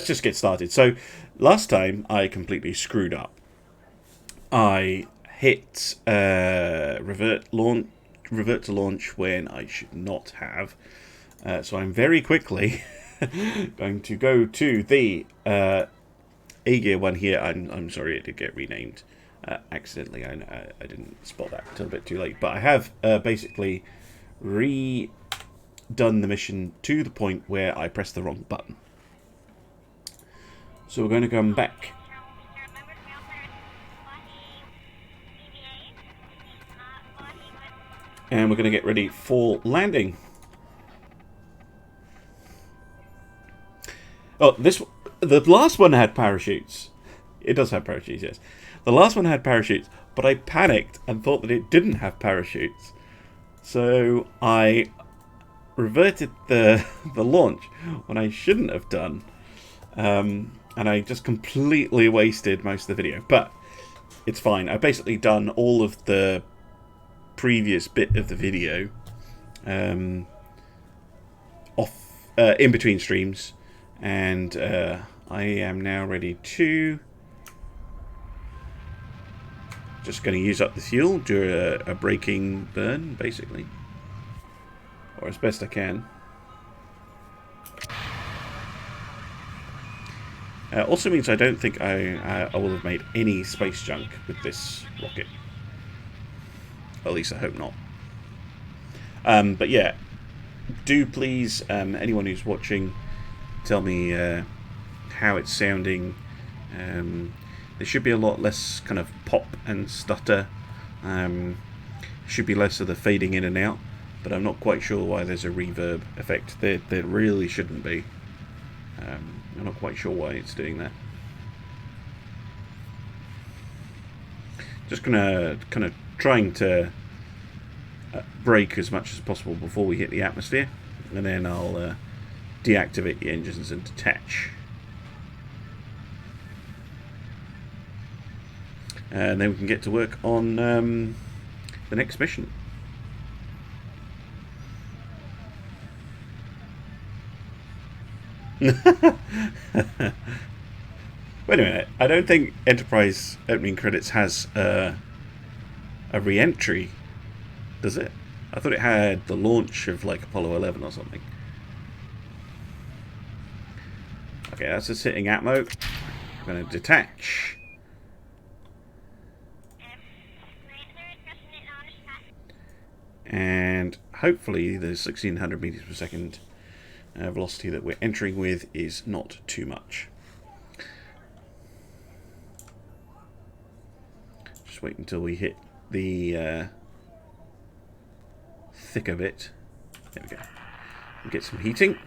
just get started. So, last time I completely screwed up. I hit revert to launch when I should not have. So I'm very quickly going to go to the A-gear one here. I'm sorry, it did get renamed accidentally. I didn't spot that until a bit too late. But I have basically redone the mission to the point where I pressed the wrong button. So we're going to come back. And we're going to get ready for landing. Oh, the last one had parachutes. It does have parachutes, yes. The last one had parachutes, but I panicked and thought that it didn't have parachutes. So I reverted the launch when I shouldn't have done. And I just completely wasted most of the video. But it's fine. I've basically done all of the previous bit of the video in between streams. And I am now ready to just going to use up the fuel, do a braking burn, basically. Or as best I can. Also means I don't think I will have made any space junk with this rocket. At least I hope not. But yeah, do please, anyone who's watching, tell me how it's sounding. There should be a lot less kind of pop and stutter. Should be less of the fading in and out. But I'm not quite sure why there's a reverb effect. There really shouldn't be. I'm not quite sure why it's doing that. Just gonna kind of trying to brake as much as possible before we hit the atmosphere, and then I'll deactivate the engines and detach. And then we can get to work on the next mission. Wait a minute. I don't think Enterprise opening credits has a re-entry, does it? I thought it had the launch of like Apollo 11 or something. Okay, that's a sitting atmo. I'm going to detach. And hopefully the 1600 meters per second velocity that we're entering with is not too much. Just wait until we hit the thick of it. There we go. We'll get some heating.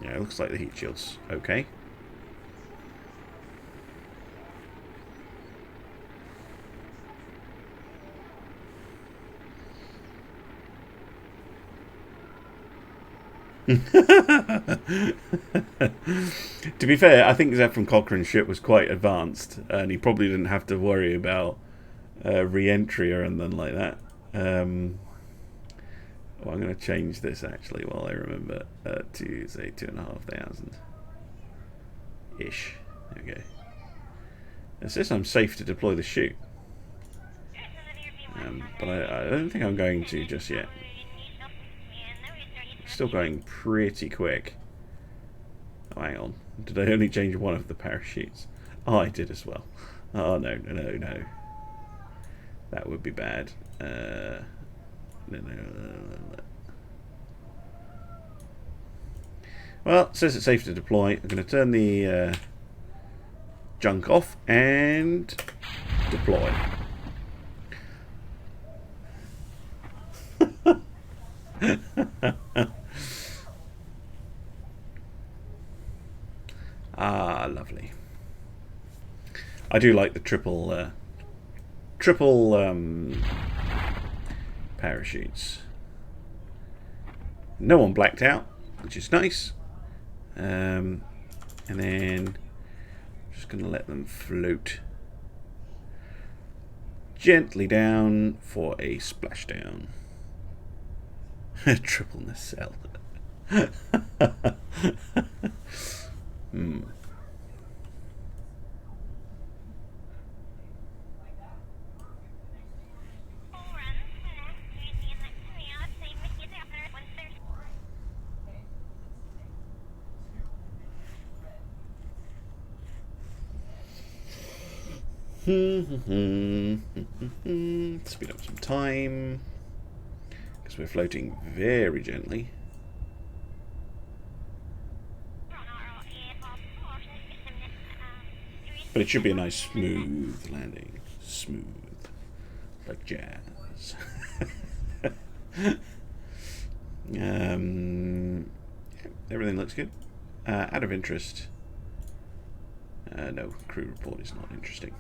Yeah, it looks like the heat shield's okay. To be fair, I think Zeph from Cochrane's ship was quite advanced, and he probably didn't have to worry about re-entry or anything like that. Well, I'm going to change this actually while I remember to say 2,500 ish. There we go. It says I'm safe to deploy the chute, but I don't think I'm going to just yet. Still going pretty quick. Oh, hang on. Did I only change one of the parachutes? Oh, I did as well. Oh, no. That would be bad. No. Well, it says it's safe to deploy. I'm going to turn the junk off and deploy. Ah, lovely. I do like the triple parachutes. No one blacked out, which is nice. And then just going to let them float. gently down for a splashdown. Triple nacelle. Hmm. Speed up some time because we're floating very gently. But it should be a nice smooth landing. Smooth. Like jazz. Everything looks good. Out of interest. No, crew report is not interesting.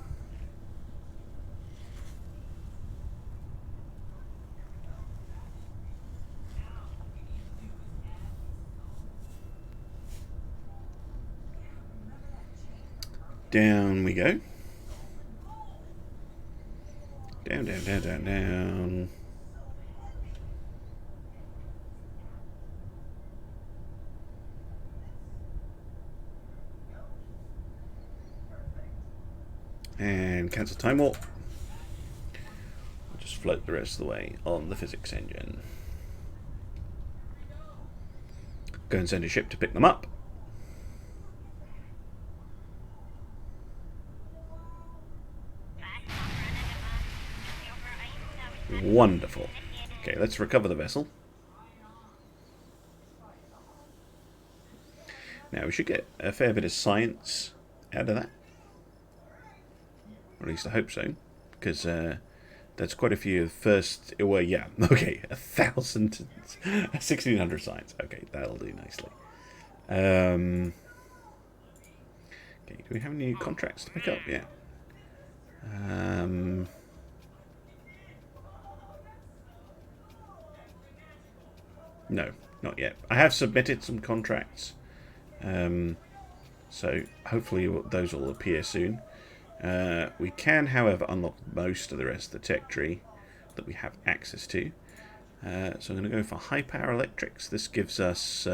Down we go. Down, down, down, down, down. And cancel time warp. We'll just float the rest of the way on the physics engine. Go and send a ship to pick them up. Wonderful. Okay, let's recover the vessel. Now we should get a fair bit of science out of that. Or at least I hope so. Because that's quite a few first... Well, yeah. Okay, 1,000... 1,600 science. Okay, that'll do nicely. Okay, do we have any new contracts to pick up? Yeah. No, not yet. I have submitted some contracts. So hopefully those will appear soon. We can, however, unlock most of the rest of the tech tree that we have access to. So I'm going to go for high power electrics. This gives us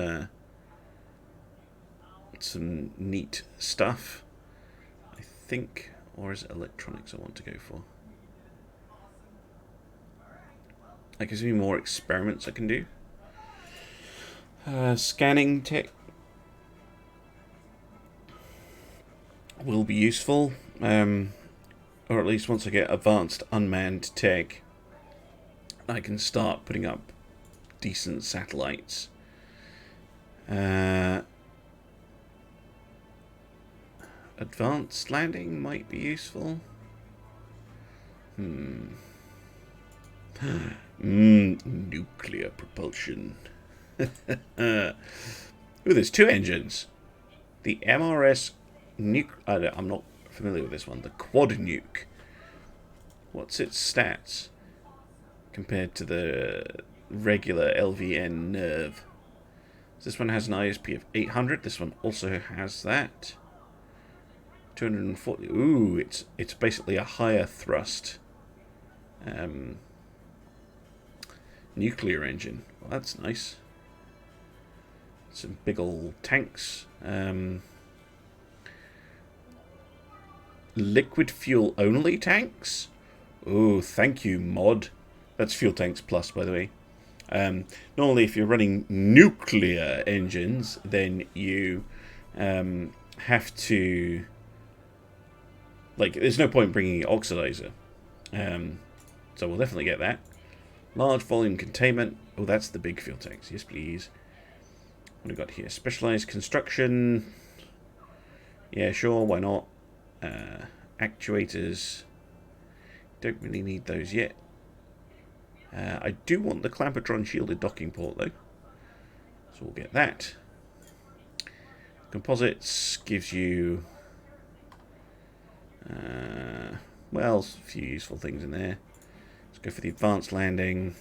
some neat stuff, I think. Or is it electronics I want to go for? That gives me more experiments I can do. Scanning tech will be useful, or at least once I get advanced unmanned tech, I can start putting up decent satellites. Advanced landing might be useful. Nuclear propulsion. Ooh, there's two engines. The MRS nuke. I'm not familiar with this one. The quad nuke. What's its stats compared to the regular LVN nerve? This one has an ISP of 800. This one also has that. 240. Ooh, it's basically a higher thrust nuclear engine. Well, that's nice. Some big old tanks. Liquid fuel only tanks? Oh, thank you, mod. That's fuel tanks plus, by the way. Normally, if you're running nuclear engines, then you have to... Like, there's no point bringing an oxidizer. So we'll definitely get that. Large volume containment. Oh, that's the big fuel tanks. Yes, please. What have we got here? Specialized construction. Yeah, sure, why not? Actuators. Don't really need those yet. I do want the Clampotron shielded docking port, though. So we'll get that. Composites gives you... well, a few useful things in there. Let's go for the advanced landing.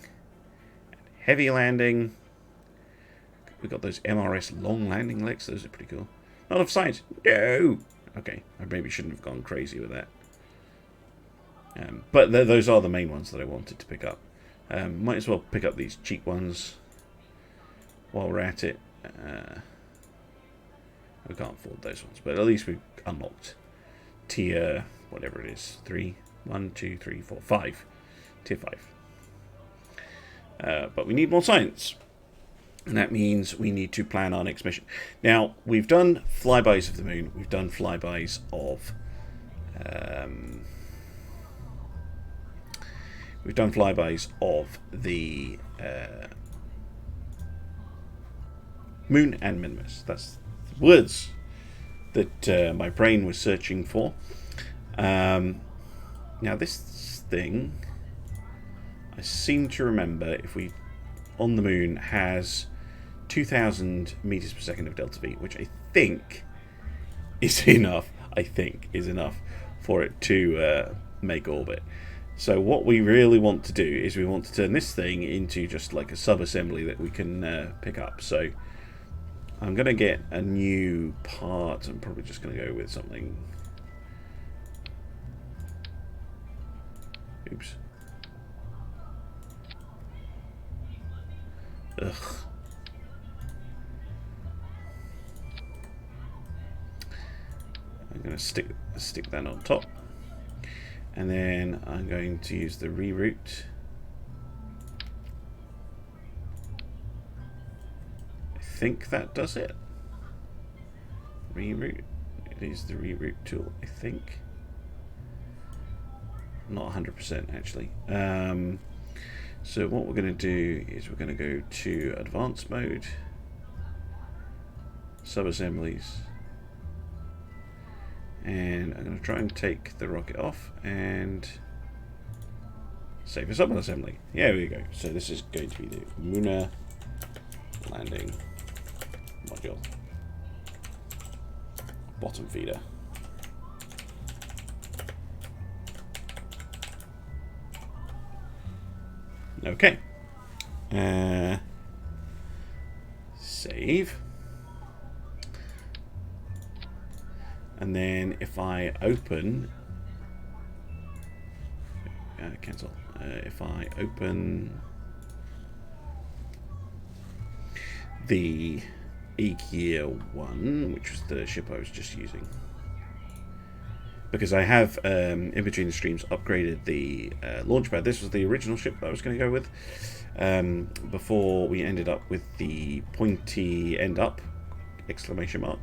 Heavy landing. We've got those MRS long landing legs. Those are pretty cool. Not enough science. No! Okay, I maybe shouldn't have gone crazy with that. But those are the main ones that I wanted to pick up. Might as well pick up these cheap ones while we're at it. We can't afford those ones, but at least we've unlocked tier, whatever it is, 3, 1, 2, 3, 4, 5. Tier 5. But we need more science. And that means we need to plan our next mission. Now, we've done flybys of the moon. We've done flybys of... we've done flybys of the moon and minimus. That's the words that my brain was searching for. Now, this thing, I seem to remember, if we on the moon, has 2,000 meters per second of delta V, which I think is enough. For it to make orbit. So what we really want to do is we want to turn this thing into just like a sub-assembly that we can pick up. So I'm going to get a new part. I'm probably just going to go with something. Oops. Ugh. I'm going to stick that on top, and then I'm going to use the reroute. I think that does it. Reroute. It is the reroute tool, I think. Not 100% actually. So what we're going to do is we're going to go to advanced mode, sub-assemblies, and I'm going to try and take the rocket off and save a sub-assembly. Yeah, there we go. So this is going to be the lunar landing module, bottom feeder. Okay. Save. And then if I open... cancel. If I open the E-Gear 1, which was the ship I was just using, because I have, in between the streams, upgraded the launch pad. This was the original ship that I was going to go with, before we ended up with the pointy end up, exclamation mark.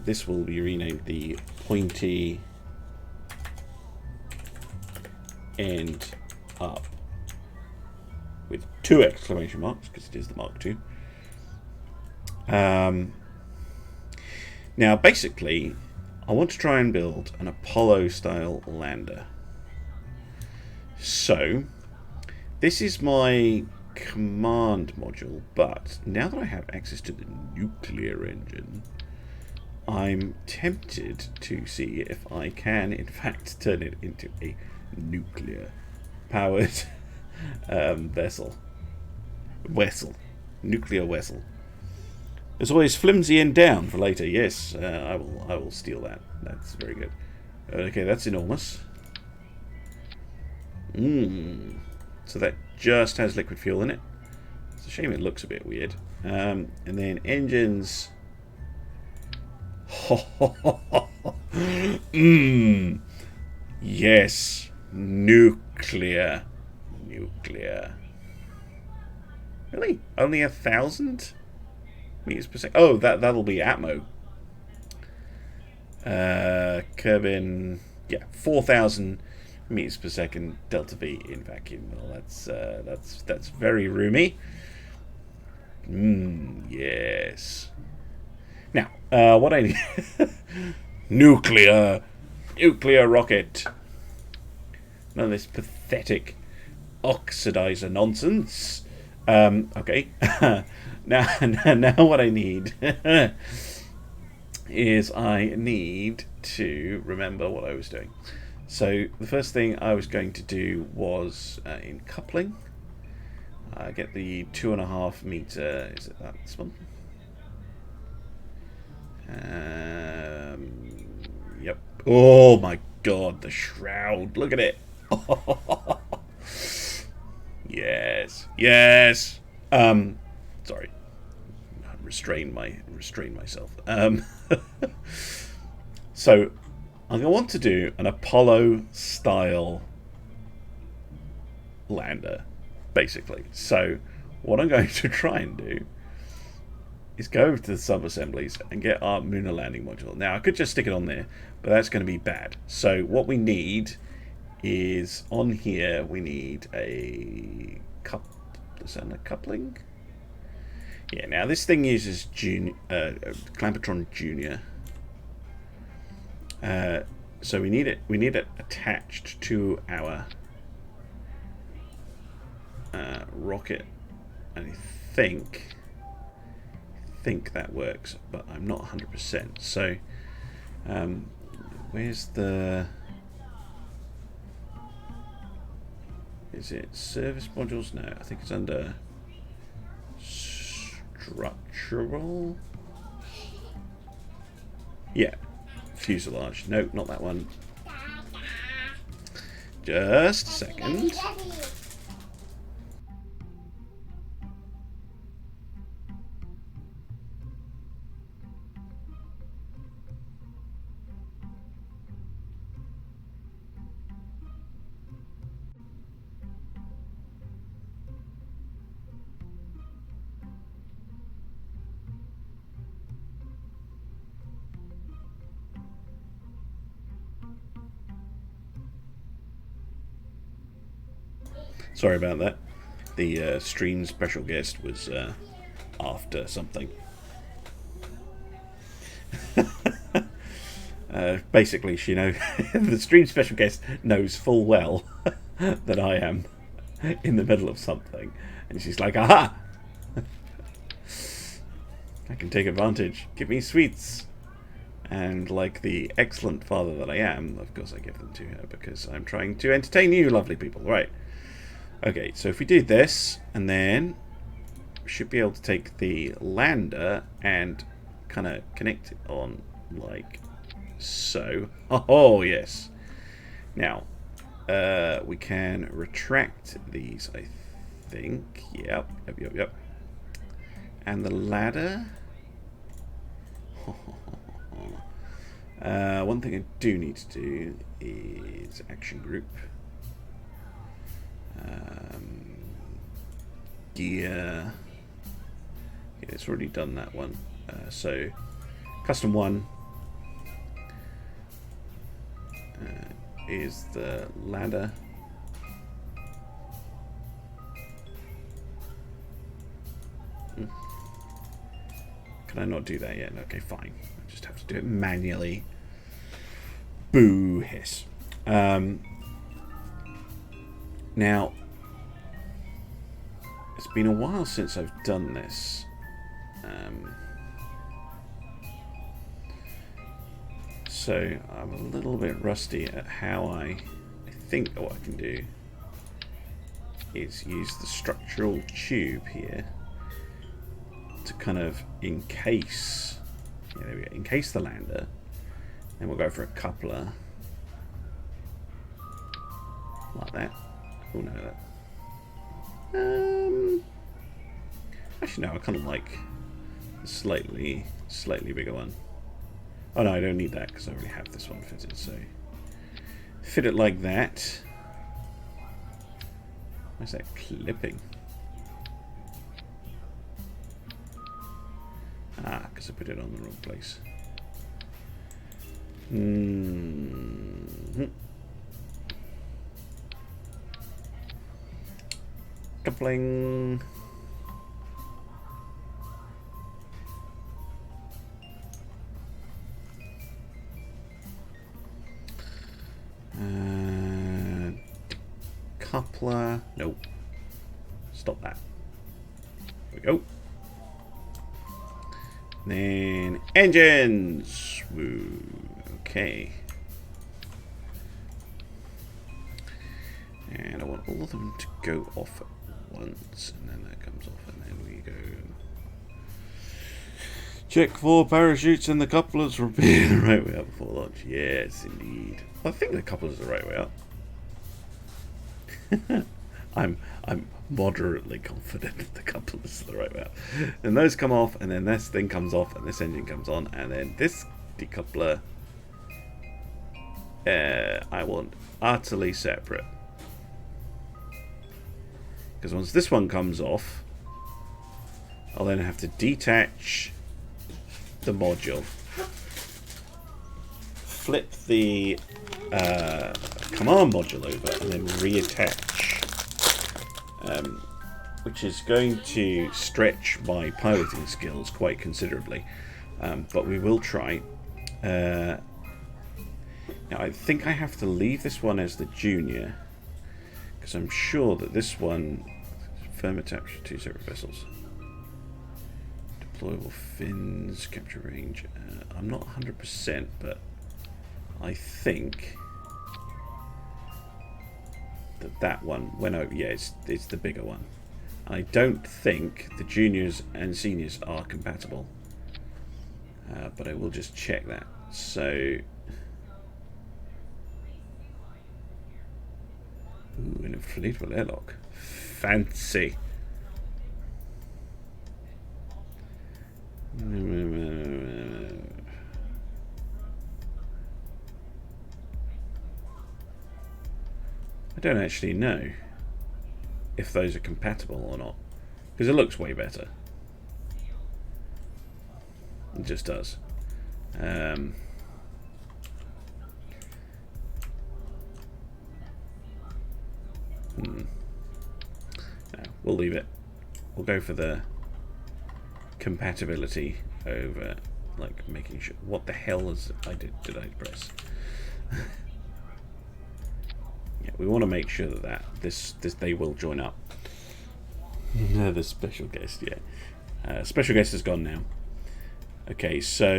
This will be renamed the pointy end up with 2 exclamation marks, because it is the Mark II. Now, basically, I want to try and build an Apollo-style lander. So, this is my command module, but now that I have access to the nuclear engine, I'm tempted to see if I can, in fact, turn it into a nuclear-powered vessel. Nuclear vessel. There's always flimsy and down for later. Yes, I will steal that. That's very good. Okay, that's enormous. So that just has liquid fuel in it. It's a shame it looks a bit weird. And then engines. Yes, nuclear. Really? Only 1,000 meters per second? Oh, that'll be Atmo. Kerbal, yeah, 4,000 meters per second delta V in vacuum. Well, that's very roomy. Yes. Now, what I need nuclear rocket. None of this pathetic oxidizer nonsense. Okay. now what I need is I need to remember what I was doing. So the first thing I was going to do was in coupling, get the 2.5 meter. Is it that one? Yep. Oh my god, the shroud. Look at it. Yes. Yes. Sorry. Restrain myself. So I'm going to want to do an Apollo style lander, basically. So what I'm going to try and do is go over to the sub-assemblies and get our lunar landing module. Now, I could just stick it on there, but that's going to be bad. So what we need is, on here, we need a coupling? Yeah, now this thing uses Clampetron Junior. So we need it attached to our rocket, and I think that works, but I'm not 100%. So where's the, is it service modules? No, I think it's under structural. Yeah, fuselage. No, not that one. Just a second. Sorry about that. The stream special guest was after something. Basically, the stream special guest knows full well that I am in the middle of something, and she's like, "Aha! I can take advantage. Give me sweets." And like the excellent father that I am, of course I give them to her because I'm trying to entertain you, lovely people. Right. Okay, so if we do this, and then we should be able to take the lander and kind of connect it on like so. Oh, yes. Now, we can retract these, I think. Yep. And the ladder. One thing I do need to do is action group. Gear. Yeah, it's already done that one. So, custom one is the ladder. Can I not do that yet? Okay, fine. I just have to do it manually. Boo hiss. Now, it's been a while since I've done this. So I'm a little bit rusty at how I think what I can do is use the structural tube here to kind of encase, yeah, there we go, encase the lander. Then we'll go for a coupler like that. Oh no, that. Actually, no, I kind of like the slightly bigger one. Oh no, I don't need that because I already have this one fitted. So fit it like that. Where's that clipping? Ah, because I put it on the wrong place. Coupling. Coupler. Nope. Stop that. There we go. Then engines. Woo. Okay. And I want all of them to go off at once, and then that comes off, and then we go. Check for parachutes and the couplers from being right way up before launch. Yes, indeed. I think the couple is the right way up. I'm moderately confident the couple is the right way up. And those come off, and then this thing comes off, and this engine comes on, and then this decoupler I want utterly separate. Because once this one comes off, I'll then have to detach the module, flip the command module over, and then reattach, which is going to stretch my piloting skills quite considerably, but we will try. Now I think I have to leave this one as the junior, because I'm sure that this one, firm attach 2 separate vessels, deployable fins, capture range, I'm not 100%, but I think that one went over. Yeah, it's the bigger one. I don't think the juniors and seniors are compatible, but I will just check that. So, ooh, an inflatable airlock, fancy. I don't actually know if those are compatible or not, because it looks way better. It just does. No, we'll leave it. We'll go for the compatibility over, like, making sure. What the hell is did I press? Yeah, we want to make sure that this they will join up. The special guest, yeah. Special guest is gone now. Okay, so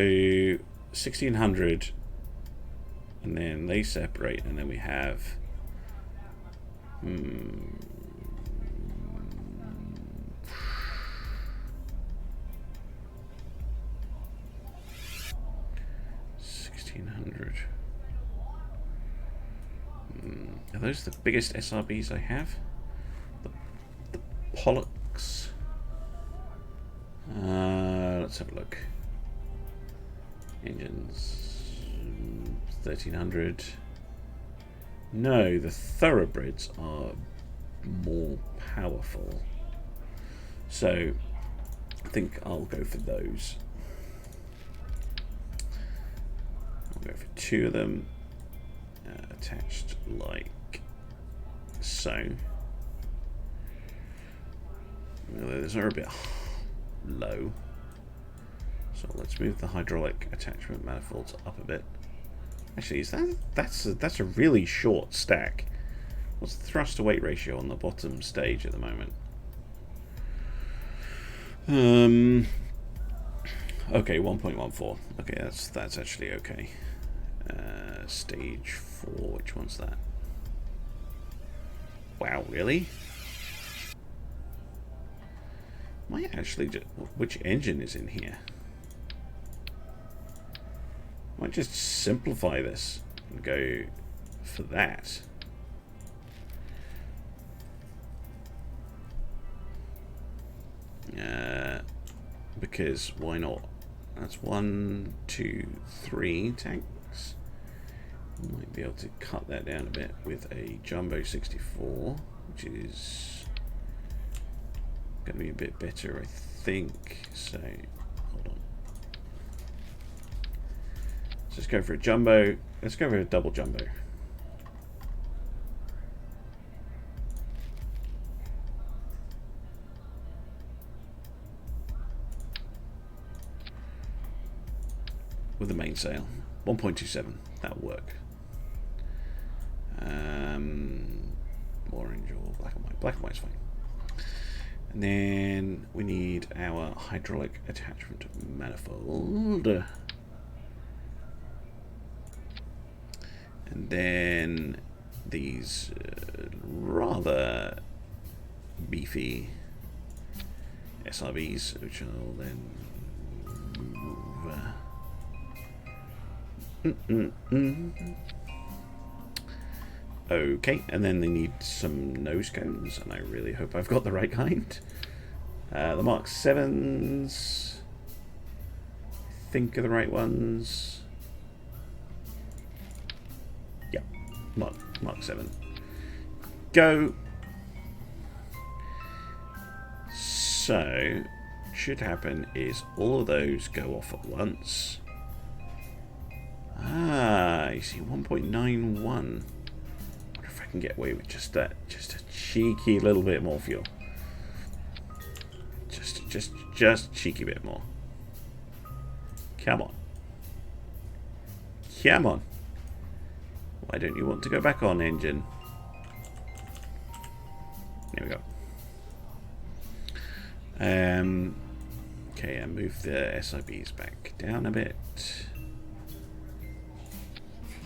1600, and then they separate, and then we have 1600. Are those the biggest SRBs I have? The Pollux. Let's have a look. Engines 1300. No, the thoroughbreds are more powerful. So I think I'll go for those. I'll go for 2 of them, attached like so. Those are a bit low, so let's move the hydraulic attachment manifolds up a bit. Actually, that's a really short stack. What's the thrust to weight ratio on the bottom stage at the moment? Okay, 1.14. Okay, that's actually okay. Stage 4. Which one's that? Wow, really? Might actually just, which engine is in here? Might just simplify this and go for that. Because why not? That's 1, 2, 3 tanks. Might be able to cut that down a bit with a Jumbo 64, which is going to be a bit better, I think. So, hold on. Let's just go for a Jumbo. Let's go for a double Jumbo. With the mainsail. 1.27. That'll work. Orange or black and white. Black and white's fine. And then we need our hydraulic attachment manifold. And then these rather beefy SRBs, which I'll then move. Okay, and then they need some nose cones, and I really hope I've got the right kind. The Mark 7s, I think, are the right ones. Yeah, Mark 7. Go. So, should happen is all of those go off at once. Ah, you see, 1.91. Wonder if I can get away with just that, just a cheeky little bit more fuel. Just cheeky bit more. Come on. Come on. Why don't you want to go back on, engine? There we go. Okay, and move the SIBs back down a bit.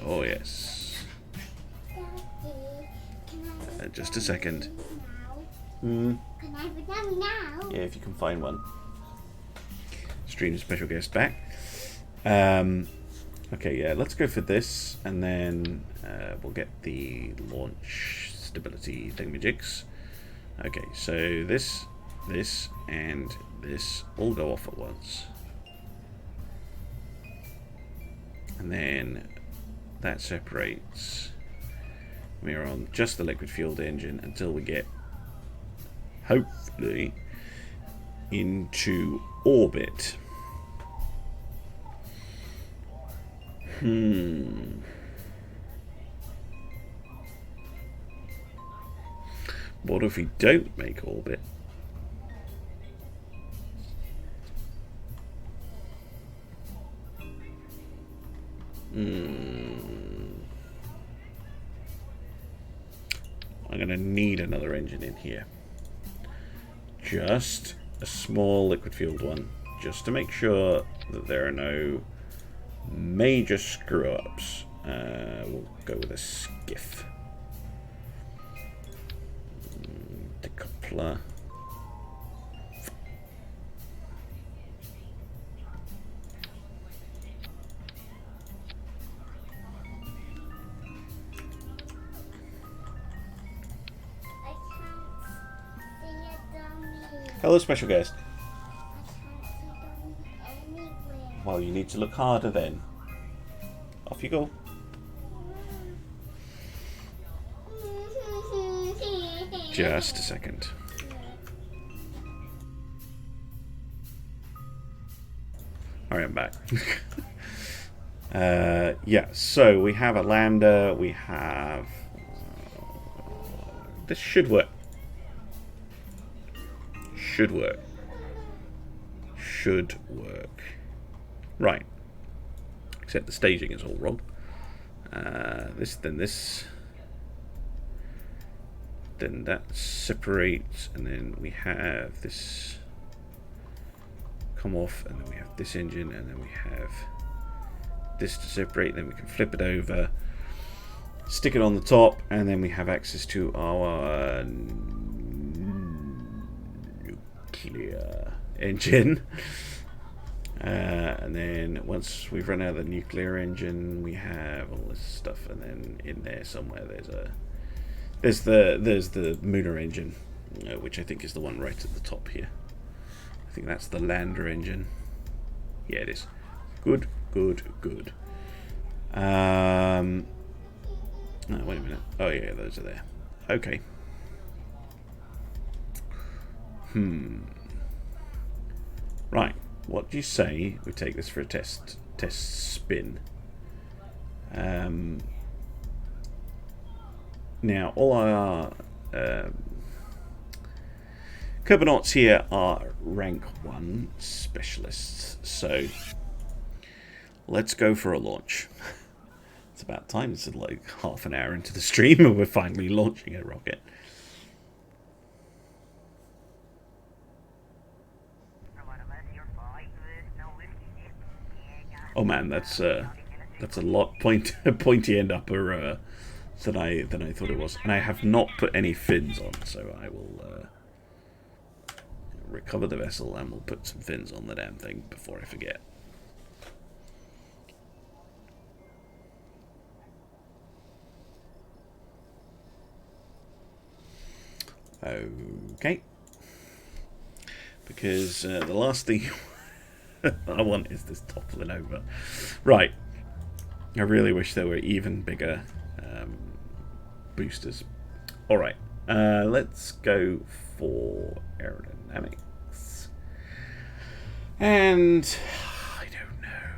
Oh yes. Just a second. Can I have a dummy now? Yeah, if you can find one. Stream special guest back. Okay, yeah, let's go for this, and then we'll get the launch stability thingamajigs. Okay, so this, and this all go off at once. And then that separates. We're on just the liquid fueled engine until we get, hopefully, into orbit. What if we don't make orbit? I'm going to need another engine in here. Just a small liquid fueled one, just to make sure that there are no major screw-ups. We'll go with a skiff. Decoupler. Hello, special guest. Well, you need to look harder then. Off you go. Just a second. Alright, I'm back. Yeah, so we have a lander, we have... this should work. Should work. Should work. Right. Except the staging is all wrong. This, then this. Then that separates, and then we have this come off, and then we have this engine, and then we have this to separate, then we can flip it over, stick it on the top, and then we have access to our nuclear engine. And then once we've run out of the nuclear engine, we have all this stuff, and then in there somewhere there's the Lunar engine, which I think is the one right at the top here. I think that's the lander engine. Yeah, it is. Good, good, good. Oh, wait a minute. Oh yeah, those are there. Okay. Right. What do you say we take this for a test spin? Now, all our Kerbal here are rank 1 specialists, so let's go for a launch. It's about time. It's like half an hour into the stream and we're finally launching a rocket. Oh man, that's a lot pointy end upper than I thought it was, and I have not put any fins on, so I will recover the vessel and we'll put some fins on the damn thing before I forget. Okay. Because the last thing I want is this toppling over. Right. I really wish there were even bigger boosters. Alright. Let's go for aerodynamics. And I don't know.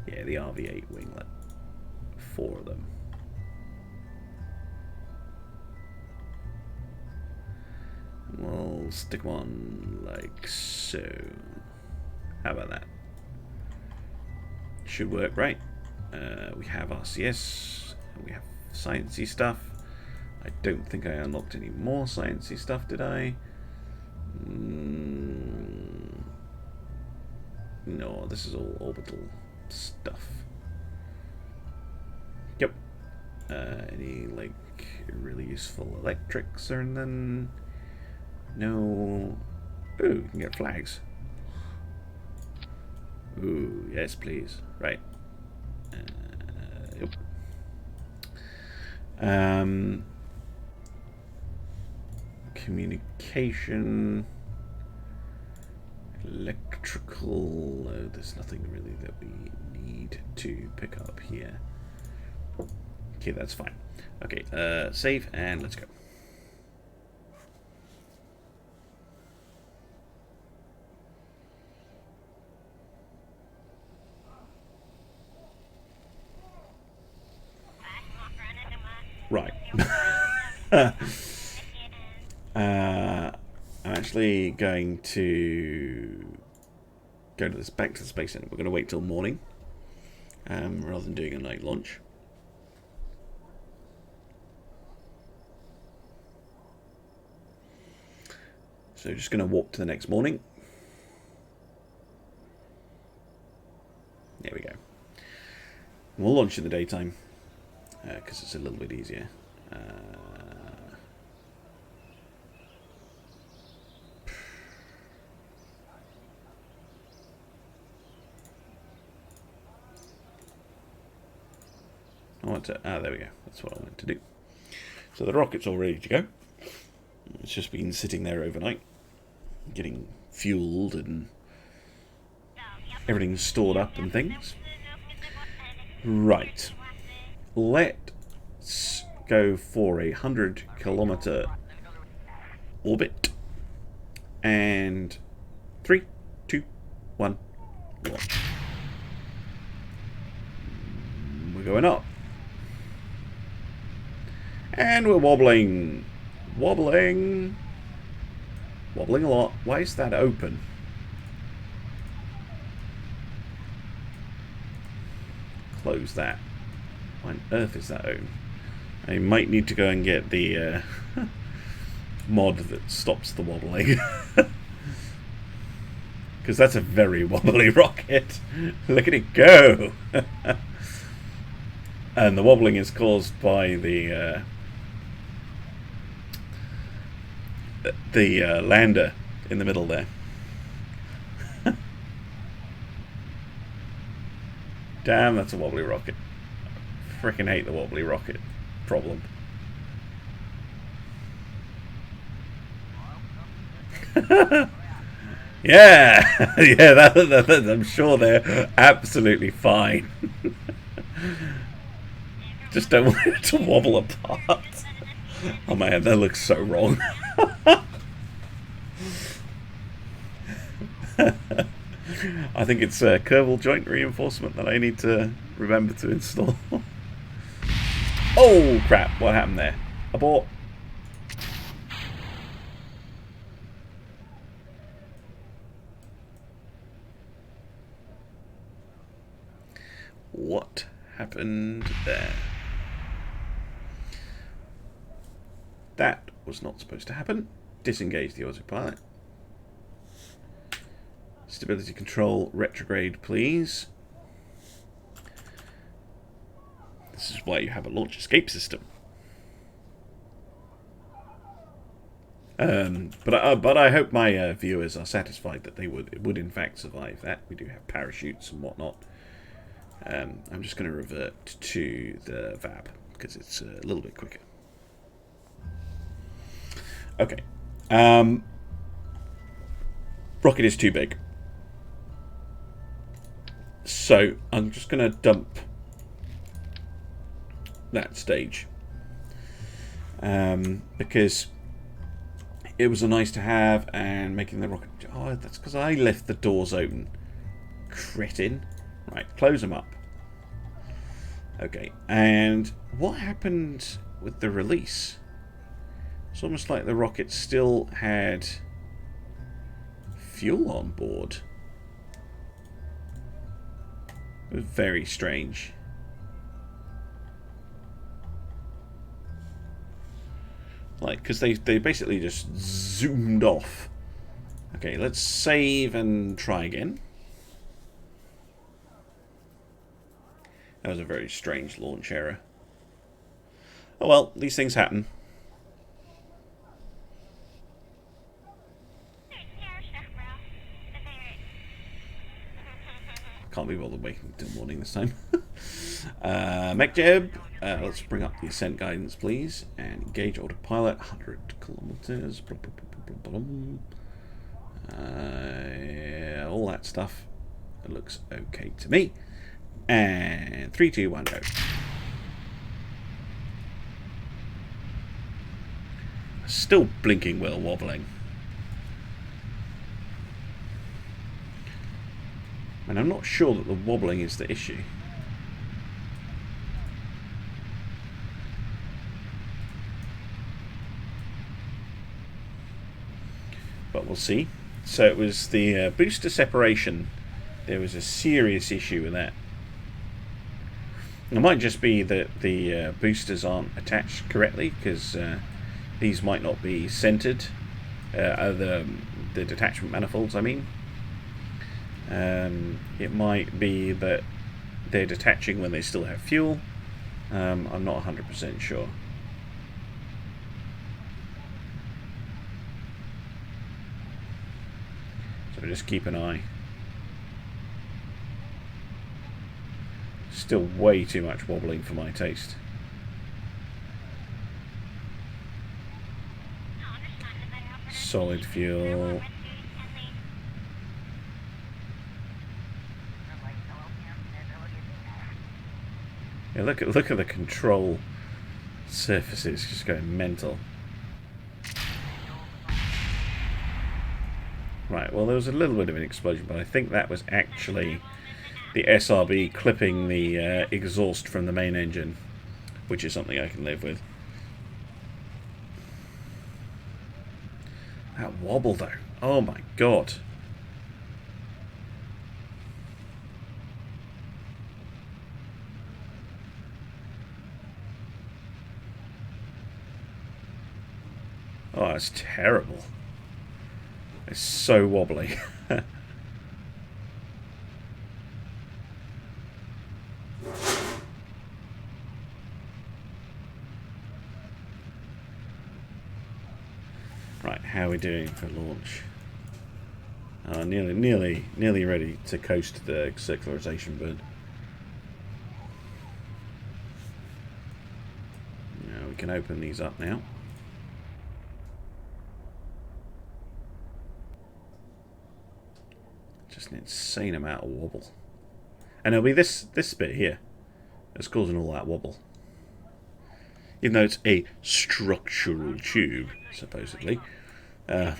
Yeah, the RV8 winglet. 4 of them. We'll stick them on like so. How about that? Should work, right? We have RCS. We have sciencey stuff. I don't think I unlocked any more sciencey stuff, did I? No, this is all orbital stuff. Yep. Any like really useful electrics or then? No. Ooh, you can get flags. Ooh, yes, please. Right. Yep. Communication. Electrical. There's nothing really that we need to pick up here. Okay, that's fine. Okay, save and let's go. Right. I'm actually going to go to back to the space center. We're going to wait till morning, rather than doing a night launch. So just going to walk to the next morning. There we go. We'll launch in the daytime because it's a little bit easier. I want to. There we go. That's what I wanted to do. So the rocket's all ready to go. It's just been sitting there overnight, getting fueled and everything's stored up and things. Right. Let's go for a 100-kilometer orbit. And 3, 2, 1, launch. We're going up. And we're wobbling. Wobbling. Wobbling a lot. Why is that open? Close that. Why on earth is that open? I might need to go and get the mod that stops the wobbling. Because that's a very wobbly rocket. Look at it go! And the wobbling is caused by the lander in the middle there. Damn, that's a wobbly rocket. Frickin' hate the wobbly rocket problem. Yeah, yeah, that, I'm sure they're absolutely fine. Just don't want it to wobble apart. Oh man, that looks so wrong. I think it's a Kerbal joint reinforcement that I need to remember to install. Oh crap, what happened there? Abort. What happened there? That was not supposed to happen. Disengage the autopilot. Stability control retrograde, please. This is why you have a launch escape system. But I hope my viewers are satisfied that they would in fact survive that. We do have parachutes and whatnot. I'm just going to revert to the VAB because it's a little bit quicker. Okay. Rocket is too big. So I'm just going to dump that stage. Because it was a nice to have, and making the rocket... Oh, that's because I left the doors open. Cretin. Right, close them up. Okay, and what happened with the release? It's almost like the rocket still had fuel on board. It was very strange. Like, because they basically just zoomed off. Okay, let's save and try again. That was a very strange launch error. Oh well, these things happen. Can't be bothered waiting until morning this time. MechJeb, let's bring up the ascent guidance, please, and engage autopilot. 100 kilometers. All that stuff. It looks okay to me. And 3, 2, 1, go. Still blinking wheel wobbling. And I'm not sure that the wobbling is the issue. But we'll see. So it was the booster separation. There was a serious issue with that. It might just be that the boosters aren't attached correctly, because these might not be centered. The detachment manifolds, I mean. It might be that they're detaching when they still have fuel. I'm not 100% sure. So just keep an eye. Still way too much wobbling for my taste. Solid fuel. Yeah, look at the control surfaces just going mental. Right, well there was a little bit of an explosion, but I think that was actually the SRB clipping the exhaust from the main engine, which is something I can live with. That wobble though, oh my god. Oh, it's terrible. It's so wobbly. Right, how are we doing for launch? Nearly ready to coast the circularization burn. Now we can open these up now. Just an insane amount of wobble. And it'll be this bit here that's causing all that wobble. Even though it's a structural tube, supposedly. It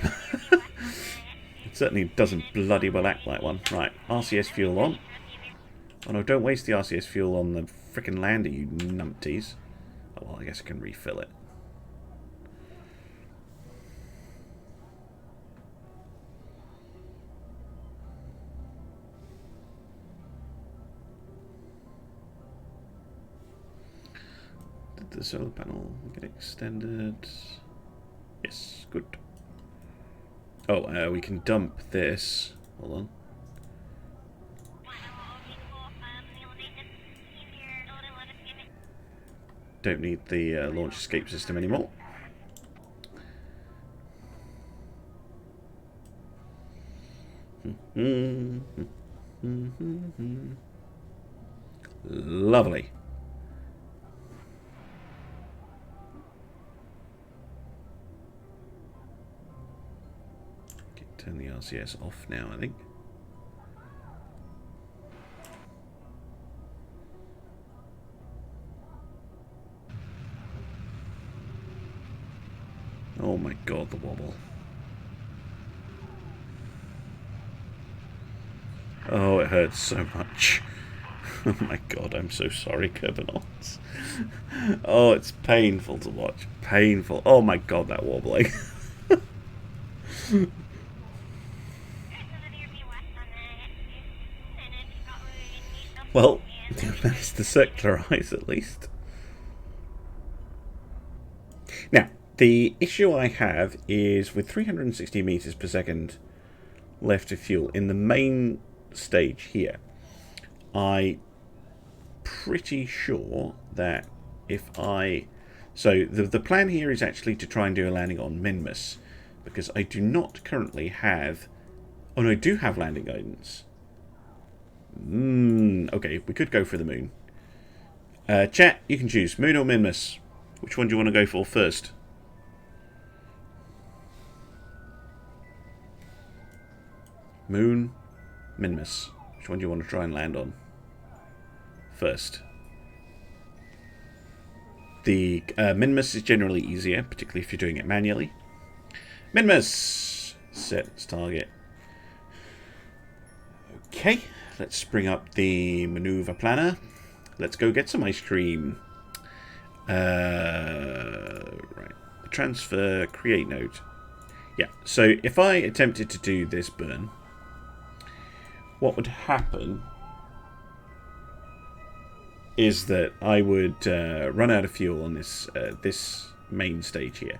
certainly doesn't bloody well act like one. Right, RCS fuel on. Oh no, don't waste the RCS fuel on the frickin' lander, you numpties. Oh well, I guess I can refill it. Did the solar panel get extended? Yes, good. Oh, we can dump this. Hold on. Don't need the launch escape system anymore. Lovely. Turn the RCS off now, I think. Oh my god, the wobble. Oh, it hurts so much. Oh my god, I'm so sorry, Kerbal. Oh, it's painful to watch. Painful. Oh my god, that wobbling. Well, you managed to circularize at least. Now, the issue I have is with 360 meters per second left of fuel in the main stage here, I'm pretty sure that if I... So the plan here is actually to try and do a landing on minimus, because I do not currently have... Oh no, I do have landing guidance. Okay, we could go for the moon. Chat, you can choose moon or minimus. Which one do you want to go for first? Moon, minimus. Which one do you want to try and land on first? The minimus is generally easier, particularly if you're doing it manually. Minimus! Set its target. Okay, let's bring up the maneuver planner. Let's go get some ice cream. Right. Transfer, create note. Yeah, so if I attempted to do this burn, what would happen is that I would run out of fuel on this this main stage here.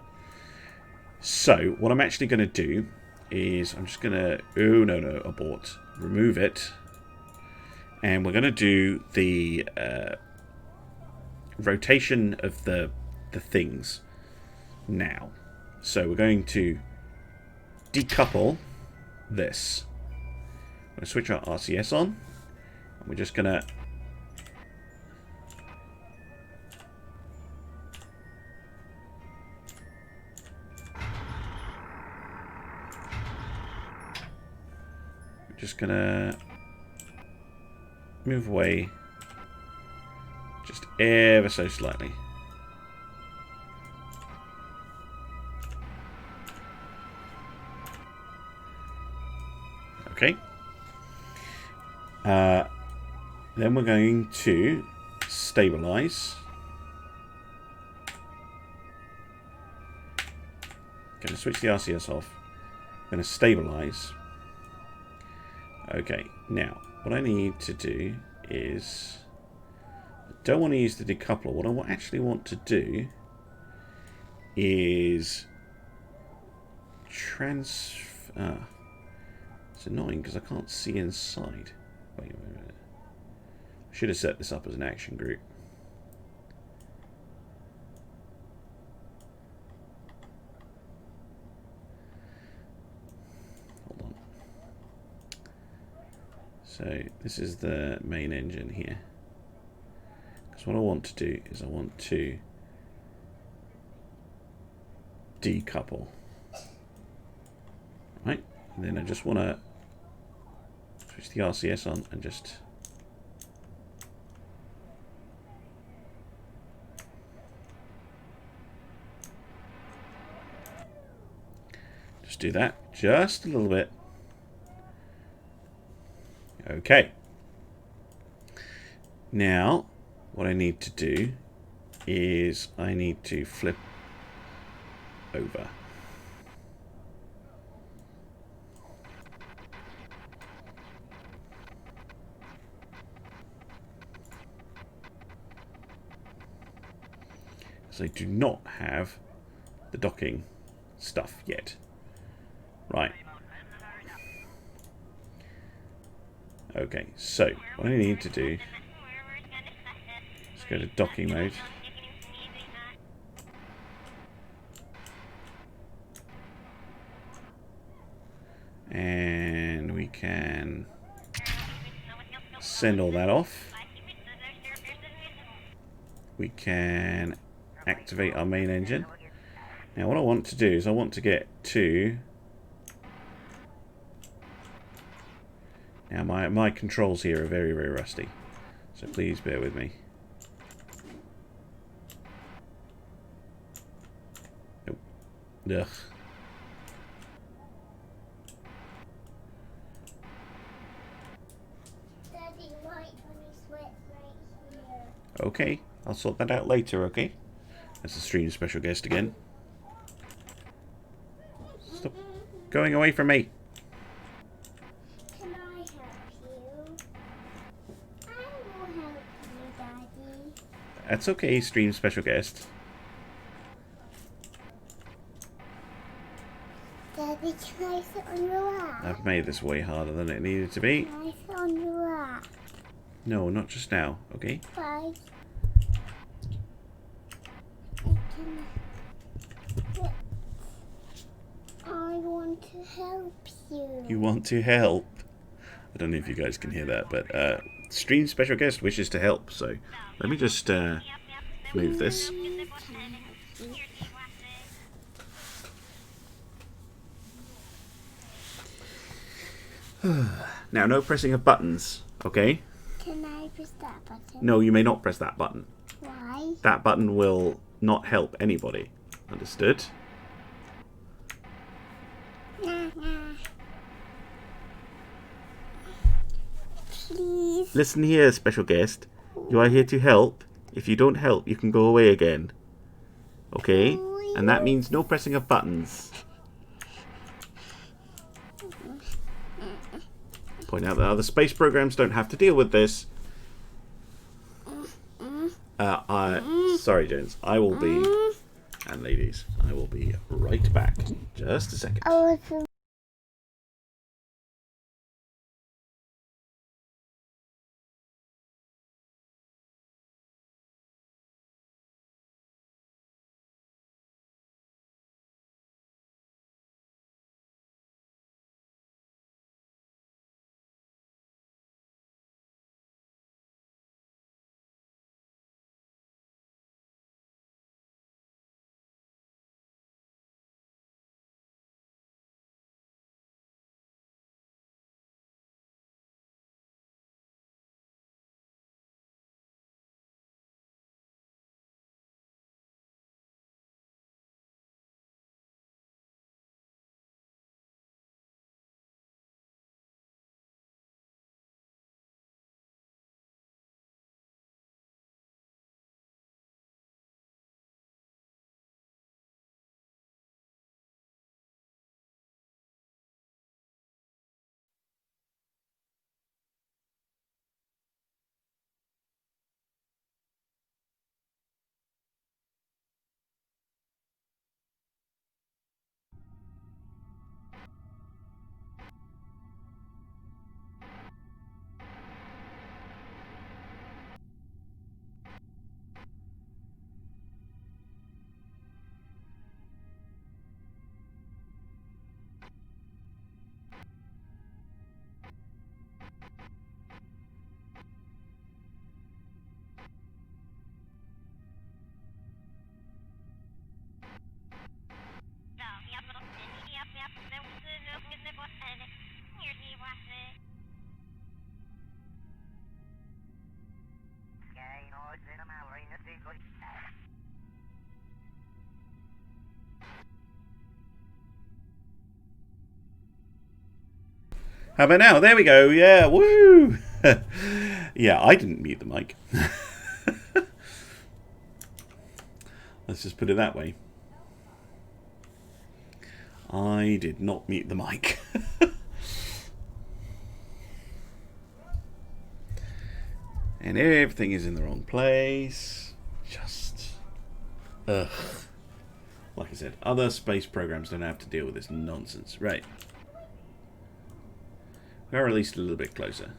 So what I'm actually going to do is I'm just going to... Oh, no, abort. Remove it. And we're going to do the rotation of the things now. So we're going to decouple this. I'm going to switch our RCS on. And we're just going to... Just gonna move away just ever so slightly. Okay. Then we're going to stabilize. Going to switch the RCS off. Going to stabilize. Okay, now, what I need to do is... I don't want to use the decoupler. What I actually want to do is... transfer... it's annoying because I can't see inside. Wait a minute. I should have set this up as an action group. So this is the main engine here. Because what I want to do is I want to decouple. Right? And then I just want to switch the RCS on and just... just do that. Just a little bit. Okay. Now, what I need to do is I need to flip over. So I do not have the docking stuff yet. Right. Okay, so what I need to do is go to docking mode. And we can send all that off. We can activate our main engine. Now what I want to do is I want to get to Now, my controls here are very, very rusty. So please bear with me. Nope. Ugh. Daddy, why only sweat right here? Okay, I'll sort that out later, okay? That's the stream special guest again. Stop going away from me. Can I help you? I will help you, Daddy. That's okay, stream special guest. Daddy, can I sit on your lap? I've made this way harder than it needed to be. Can I sit on your lap? No, not just now, okay? Why? I want to help you. You want to help? I don't know if you guys can hear that, but stream special guest wishes to help. So let me just move this. Now, no pressing of buttons, okay? Can I press that button? No, you may not press that button. Why? That button will not help anybody. Understood? Please. Listen here, special guest. You are here to help. If you don't help, you can go away again. Okay? And that means no pressing of buttons. Point out that other space programs don't have to deal with this. Sorry, Jones. I will be, and ladies, I will be right back. Just a second. How about now? There we go. Yeah, woo! Yeah, I didn't mute the mic. Let's just put it that way. I did not mute the mic. And everything is in the wrong place. Just... ugh. Like I said, other space programs don't have to deal with this nonsense. Right. We are at least a little bit closer.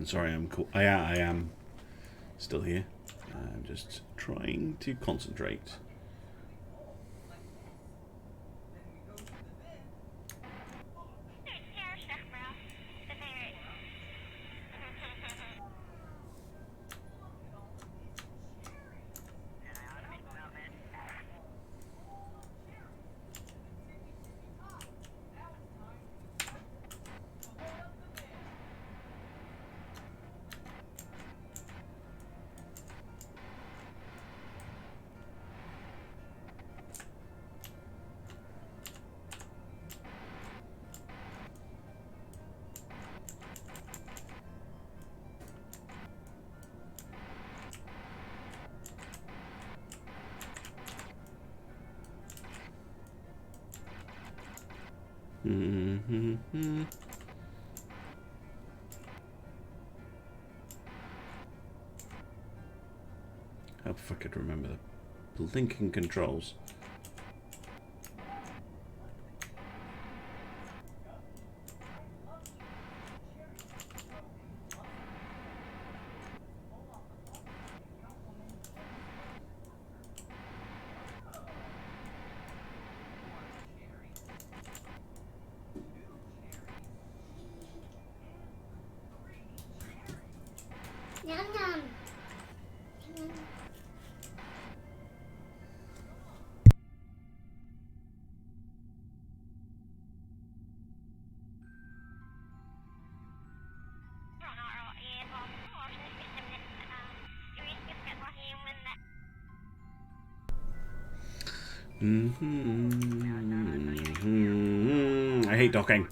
Sorry, I am still here. I'm just trying to concentrate. Hope if I could remember the linking controls. Yum yum. I hate docking.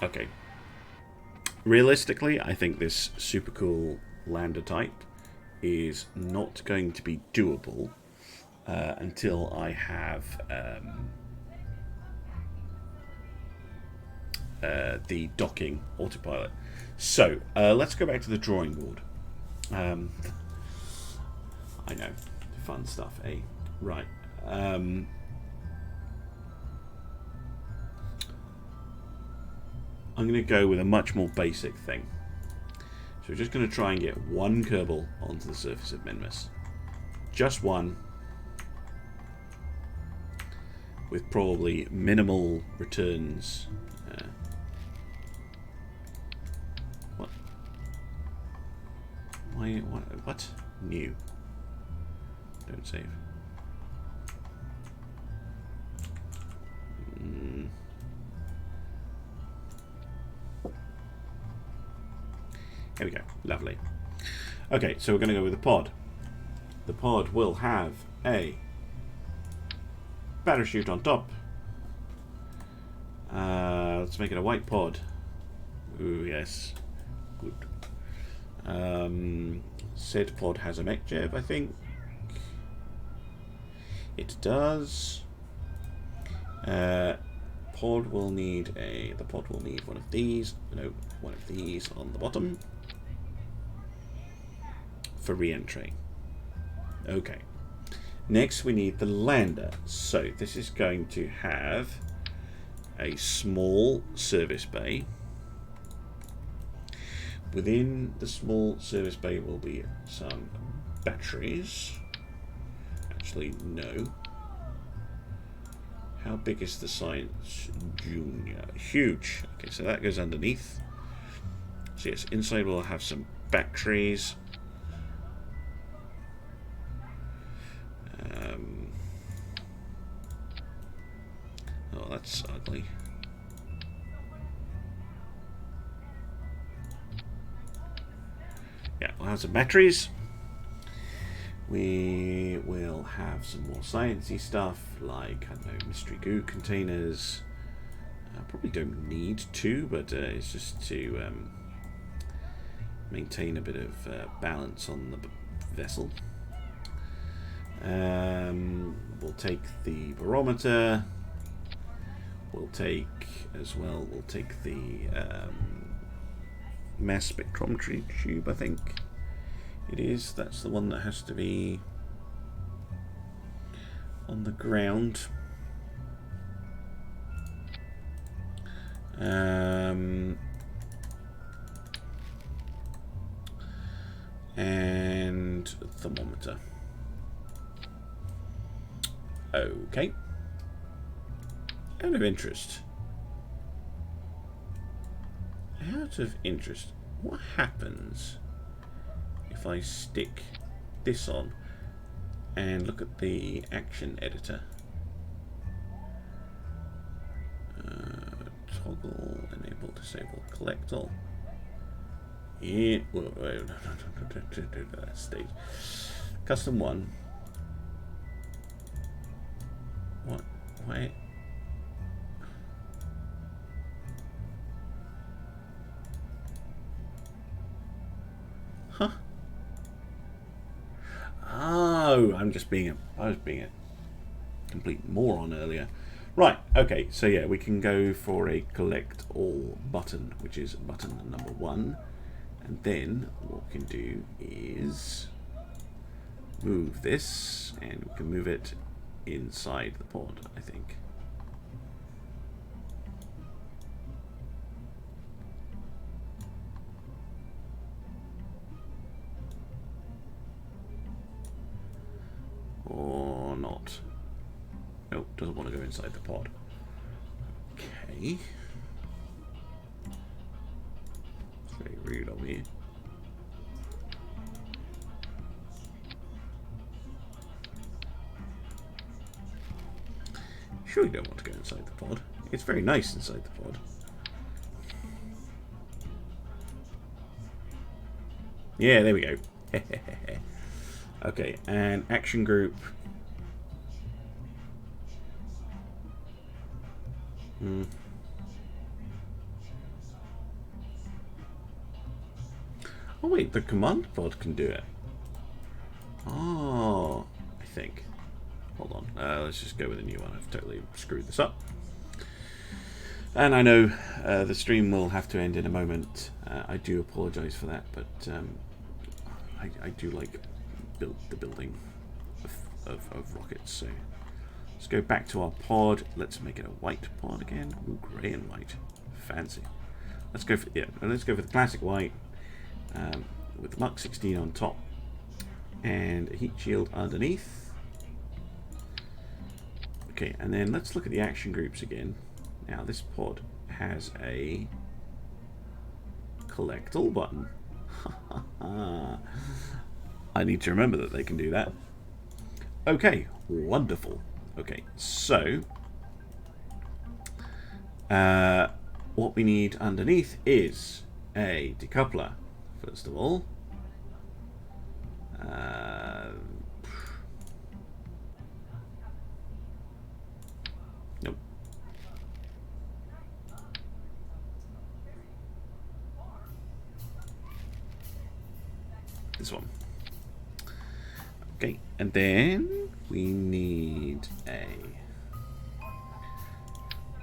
Okay. Realistically, I think this super cool lander type is not going to be doable until I have the docking autopilot. So, let's go back to the drawing board. I know, fun stuff, eh? Right. I'm going to go with a much more basic thing. So we're just going to try and get one Kerbal onto the surface of minimus. Just one. With probably minimal returns. What? Why? What? New. Don't save. There we go. Lovely. Okay, so we're going to go with the pod. The pod will have a parachute on top. Let's make it a white pod. Ooh, yes. Good. Said pod has a mech jib, I think. It does. The pod will need one of these. No, one of these on the bottom for re-entry. Okay. Next we need the lander. So this is going to have a small service bay. Within the small service bay will be some batteries. Actually, no. How big is the Science Junior? Huge. Okay, so that goes underneath. So yes, inside we'll have some batteries. Oh, that's ugly. Yeah, we'll have some batteries. We will have some more sciencey stuff, like, I don't know, mystery goo containers. I probably don't need to, but it's just to maintain a bit of balance on the vessel. We'll take the barometer. We'll take the mass spectrometry tube, I think it is. That's the one that has to be on the ground. And thermometer. Okay. Out of interest. Out of interest. What happens if I stick this on and look at the action editor? Toggle, enable, disable, collect all. Yeah, wait, that stage. Custom one. What? Wait. Huh? Oh, I was being a complete moron earlier. Right, okay, so yeah, we can go for a collect all button, which is button number 1. And then what we can do is move this, and we can move it inside the pod, I think. Or not. Nope, doesn't want to go inside the pod. Okay. It's very rude of me. Sure, you don't want to go inside the pod. It's very nice inside the pod. Yeah, there we go. Okay, and action group. Oh wait, the command pod can do it. Oh, I think. Hold on, let's just go with a new one. I've totally screwed this up. And I know the stream will have to end in a moment. I do apologise for that, but I do like the building of rockets. So let's go back to our pod. Let's make it a white pod again. Ooh, grey and white, fancy. Let's go for the classic white with the Mach 16 on top and a heat shield underneath. Okay, and then let's look at the action groups again. Now this pod has a collect all button. I need to remember that they can do that. Okay, wonderful. Okay, so what we need underneath is a decoupler, first of all. Nope. This one. Okay, and then we need a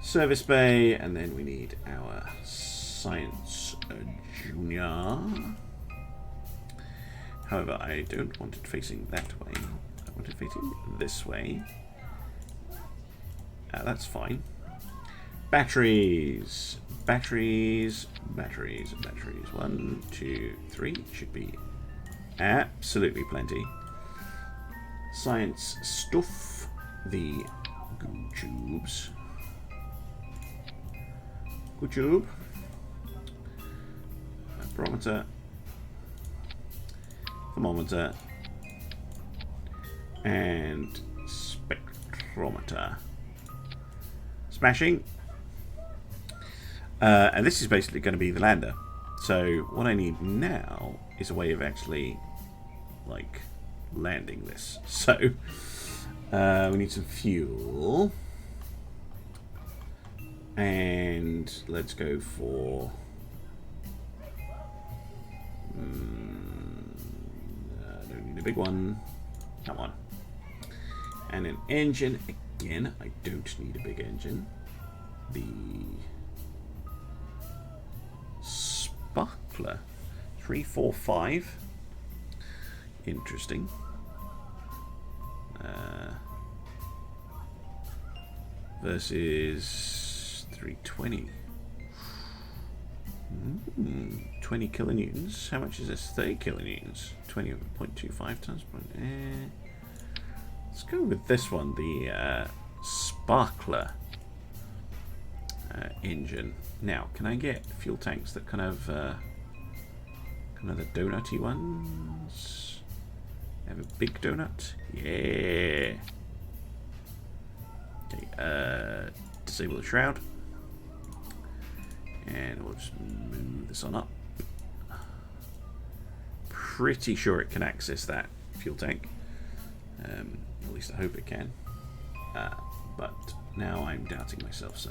service bay, and then we need our science junior. However, I don't want it facing that way. I want it facing this way. That's fine. Batteries. Batteries. Batteries. Batteries. 1, 2, 3. Should be absolutely plenty. Science stuff. The goo tubes. Goo tube. Barometer. Thermometer. And spectrometer. Smashing. And this is basically going to be the lander. So what I need now is a way of actually, like, landing this. So we need some fuel. And let's go for... don't need a big one. Come on. And an engine. Again, I don't need a big engine. The sparkler 345. Interesting. Versus 320. 20 kilonewtons. How much is this? 30 kilonewtons. 20.25 tons. Let's go with this one, the sparkler engine. Now, can I get fuel tanks that kind of the donutty ones? Have a big donut? Yeah. Okay, disable the shroud. And we'll just move this on up. Pretty sure it can access that fuel tank. At least I hope it can. But now I'm doubting myself, so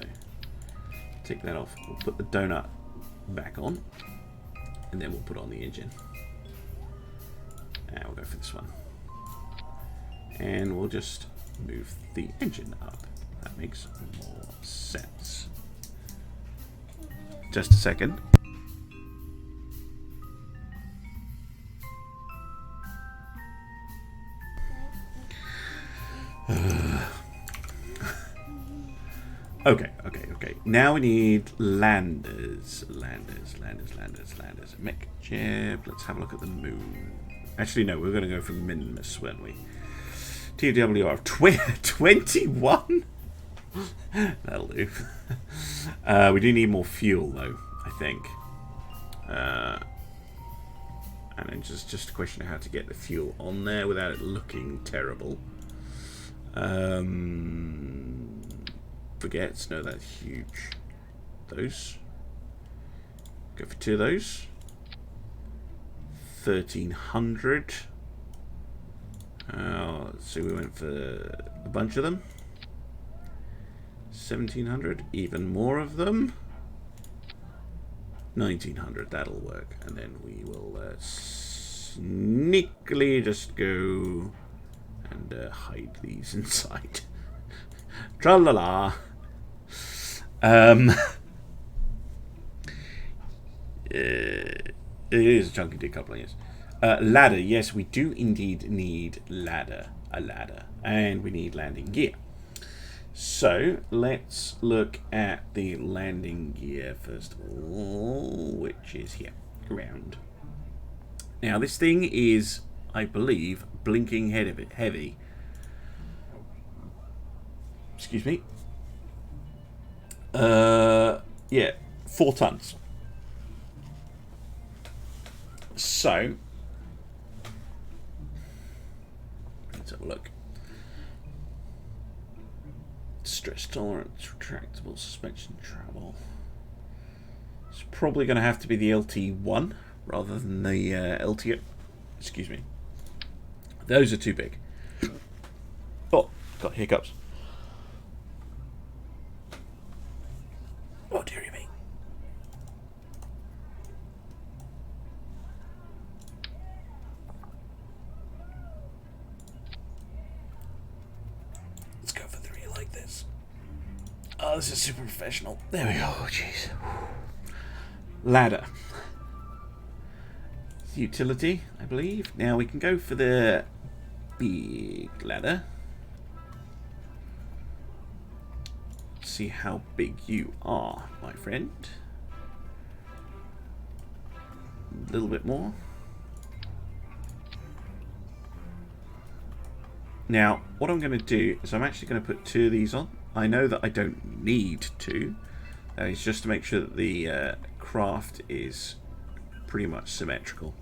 take that off. We'll put the donut back on, and then we'll put on the engine. And we'll go for this one. And we'll just move the engine up. That makes more sense. Just a second. Okay. Now we need landers. Mech chip. Let's have a look at the moon. Actually, no, we're going to go for minimus, weren't we? TWR 21? That'll do. We do need more fuel, though, I think. And it's just a question of how to get the fuel on there without it looking terrible. Forgets. No, that's huge. Those. Go for 2 of those. 1,300. So we went for a bunch of them. 1,700. Even more of them. 1,900. That'll work. And then we will sneakily just go and hide these inside. Tra-la-la. It is a chunky decoupling, yes. Ladder, yes, we do indeed need a ladder, and we need landing gear. So let's look at the landing gear first of all, which is here, ground. Now this thing is, I believe, blinking heavy. Excuse me. Yeah, 4 tons. So let's have a look. Stress tolerance, retractable suspension travel. It's probably going to have to be the LT1 rather than the LT. Excuse me. Those are too big. Oh, got hiccups. Oh dearie me. Let's go for 3 like this. Oh, this is super professional. There we go. Oh, jeez. Ladder. Utility, I believe. Now we can go for the big ladder. See how big you are, my friend. A little bit more. Now, what I'm going to do is I'm actually going to put 2 of these on. I know that I don't need to. It's just to make sure that the craft is pretty much symmetrical.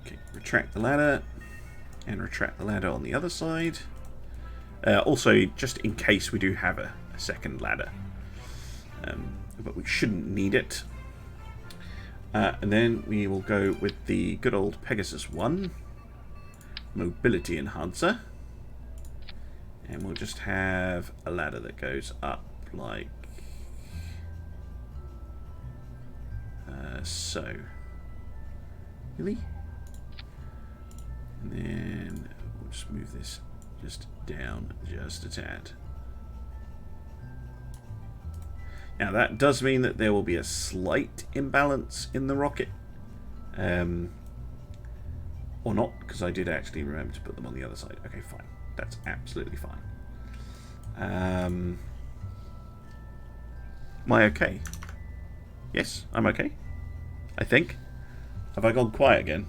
Okay, retract the ladder. And retract the ladder on the other side. Also, just in case we do have a second ladder. But we shouldn't need it. And then we will go with the good old Pegasus 1. Mobility enhancer. And we'll just have a ladder that goes up like so. Really? And then we'll just move this just down just a tad. Now that does mean that there will be a slight imbalance in the rocket. Or not, because I did actually remember to put them on the other side. Okay, fine. That's absolutely fine. Am I okay? Yes, I'm okay. I think. Have I gone quiet again?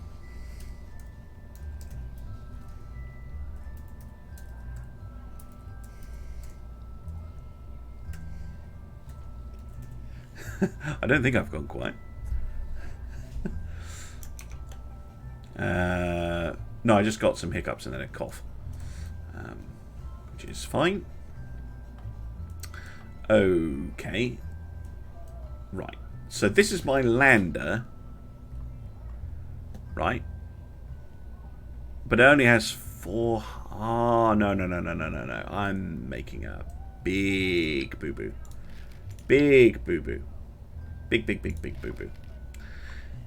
I don't think I've gone quiet. No, I just got some hiccups and then a cough, which is fine. Okay. Right. So this is my lander. Right. But it only has 4... Oh, no. I'm making a big boo-boo. Big boo-boo. Big boo-boo.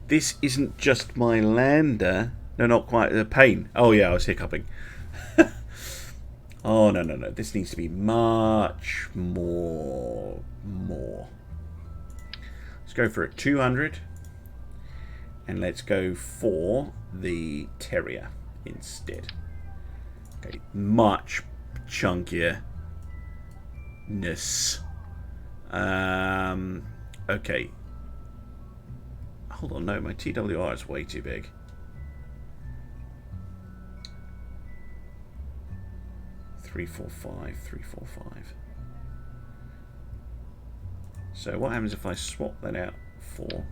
This isn't just my lander. No, not quite. The pain. Oh, yeah, I was hiccuping. Oh, no. This needs to be much more. Let's go for a 200. And let's go for the Terrier instead. Okay, much chunkier. Okay. Hold on, no, my TWR is way too big. Three, four, five. So what happens if I swap that out for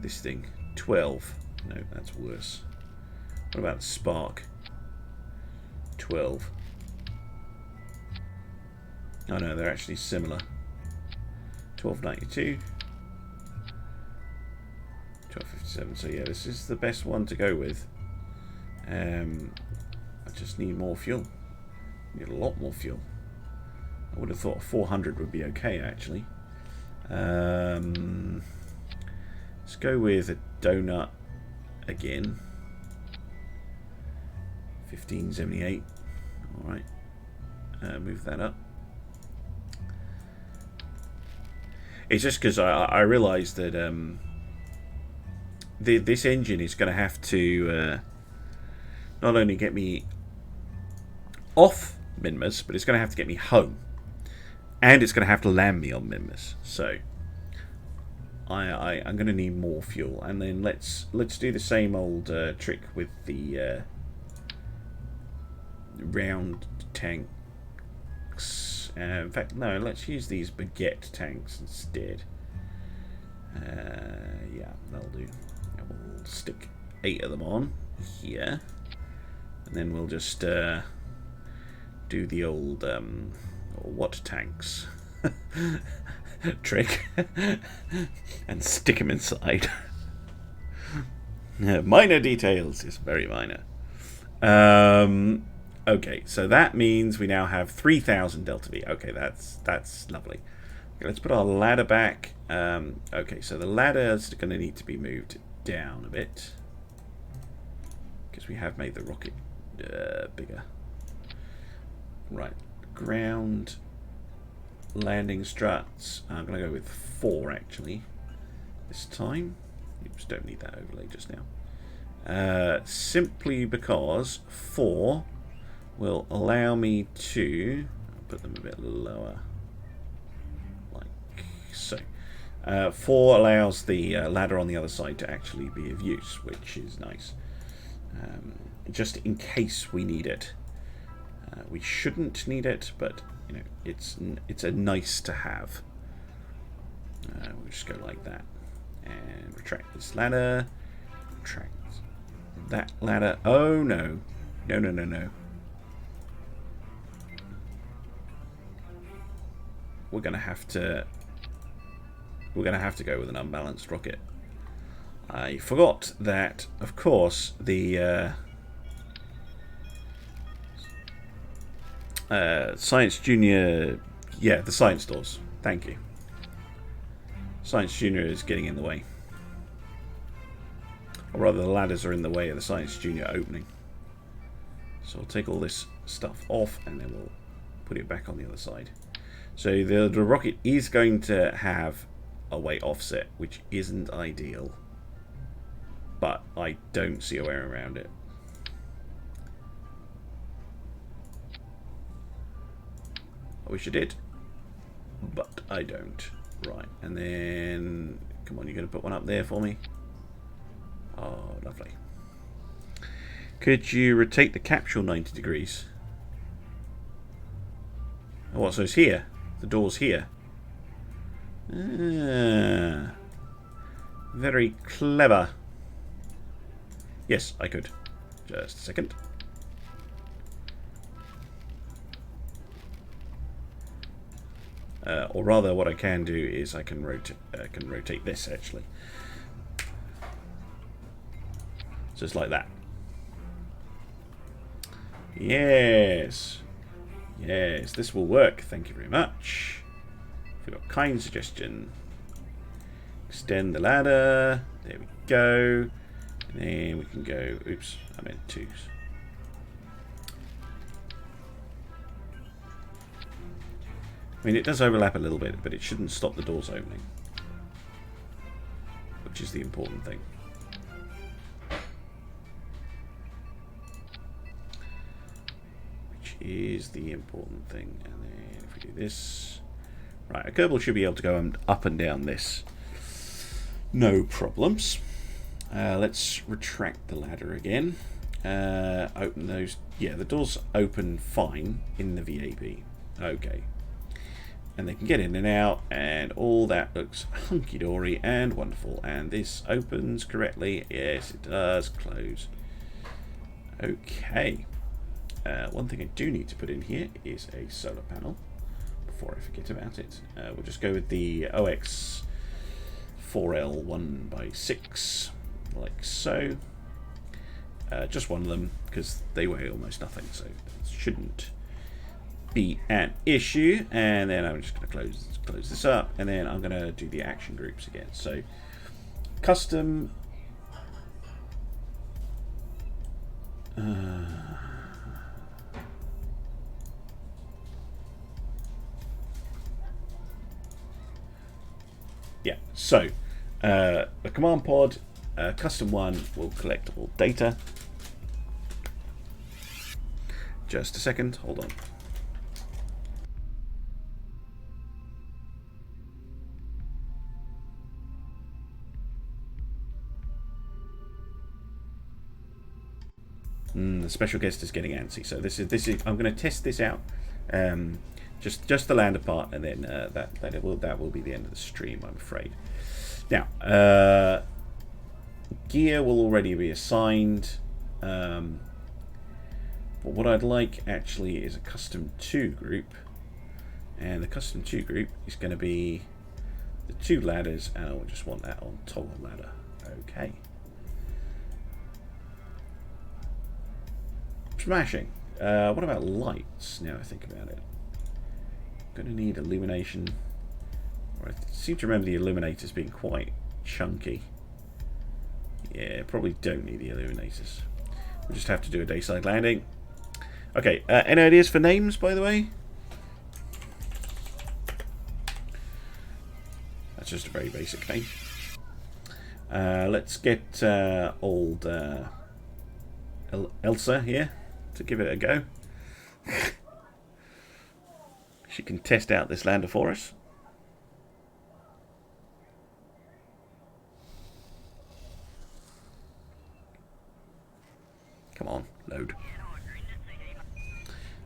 this thing? 12. No, that's worse. What about Spark? 12. Oh no, they're actually similar. 1292. 1257. So yeah, this is the best one to go with. I just need more fuel. Need a lot more fuel. I would have thought 400 would be okay actually. Let's go with a donut again. 1578. Alright. Move that up. It's just because I realised that this engine is going to have to not only get me off minimus, but it's going to have to get me home. And it's going to have to land me on minimus. So I'm going to need more fuel. And then let's do the same old trick with the round tanks. In fact, no, let's use these baguette tanks instead. Yeah, that'll do. We'll stick 8 of them on here. And then we'll just do the old what tanks trick and stick them inside. Minor details, it's very minor. Okay, so that means we now have 3,000 delta V. Okay, that's lovely. Okay, let's put our ladder back. Okay, so the ladder is going to need to be moved down a bit because we have made the rocket bigger. Right, ground landing struts. I'm going to go with 4 actually this time. Oops, don't need that overlay just now. Simply because 4 will allow me to put them a bit lower, like so. 4 allows the ladder on the other side to actually be of use, which is nice. Just in case we need it. We shouldn't need it, but you know, it's a nice to have. We'll just go like that and retract this ladder. Retract that ladder. Oh no, no. We're gonna have to go with an unbalanced rocket. I forgot that, of course, the Science Junior, yeah, the science doors. Thank you. Science Junior is getting in the way, or rather, the ladders are in the way of the Science Junior opening. So I'll take all this stuff off, and then we'll put it back on the other side. So the rocket is going to have a weight offset, which isn't ideal, but I don't see a way around it. I wish I did, but I don't. Right, and then... Come on, you're going to put one up there for me? Oh, lovely. Could you rotate the capsule 90 degrees? Oh, what, so it's here? The door's here. Ah, very clever. Yes, I could. Just a second. Or rather, what I can do is I can rotate this actually. Just like that. Yes. Yes, this will work. Thank you very much. We've got kind suggestion. Extend the ladder. There we go. And then we can go... Oops, I meant twos. I mean, it does overlap a little bit, but it shouldn't stop the doors opening. Which is the important thing. Which is the important thing. And then if we do this... Right, a Kerbal should be able to go up and down this. No problems. Let's retract the ladder again. Open those... Yeah, the doors open fine in the VAB. Okay. And they can get in and out, and all that looks hunky-dory and wonderful. And this opens correctly. Yes, it does close. Okay. One thing I do need to put in here is a solar panel before I forget about it. We'll just go with the OX 4L 1x6, like so. Just one of them, because they weigh almost nothing, so it shouldn't be an issue. And then I'm just going to close this up, and then I'm going to do the action groups again. So custom yeah, so the command pod custom one will collect all data. Just a second, hold on. The special guest is getting antsy, so this is I'm going to test this out, just the lander part, and then that will be the end of the stream, I'm afraid. Now, gear will already be assigned, but what I'd like actually is a custom 2 group, and the custom 2 group is going to be the 2 ladders, and I just want that on toggle ladder. Okay. Smashing. What about lights? Now I think about it. I'm going to need illumination. I seem to remember the illuminators being quite chunky. Yeah, probably don't need the illuminators. We'll just have to do a dayside landing. Okay, any ideas for names, by the way? That's just a very basic name. Let's get old Elsa here to give it a go. She can test out this lander for us. Come on, load.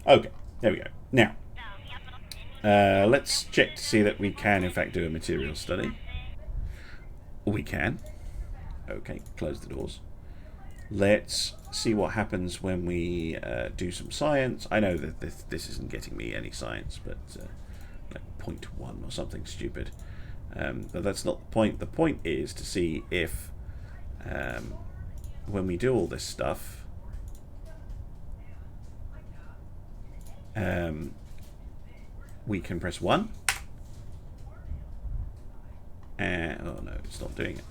Okay, there we go. Now, let's check to see that we can in fact do a material study. We can. Okay, close the doors. Let's see what happens when we do some science. I know that this isn't getting me any science, but like 0.1 or something stupid. But that's not the point. The point is to see if when we do all this stuff, we can press 1. And, oh no, it's not doing it.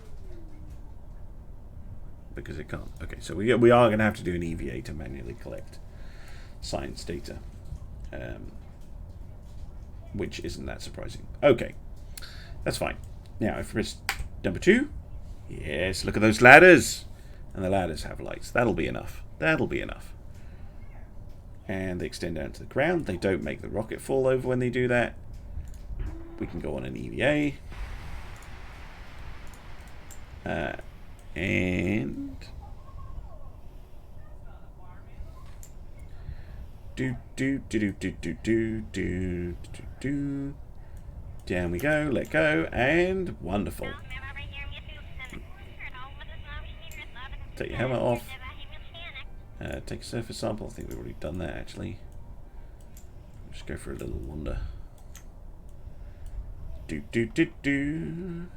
Because it can't. Okay, so we are going to have to do an EVA to manually collect science data, which isn't that surprising. Okay, that's fine. Now, if we press number 2, yes, look at those ladders, and the ladders have lights. That'll be enough. That'll be enough. And they extend down to the ground. They don't make the rocket fall over when they do that. we can go on an EVA. And down we go, let go, and wonderful. Take your helmet off. Take a surface sample. I think we've already done that actually. Just go for a little wander. Doodly doo doo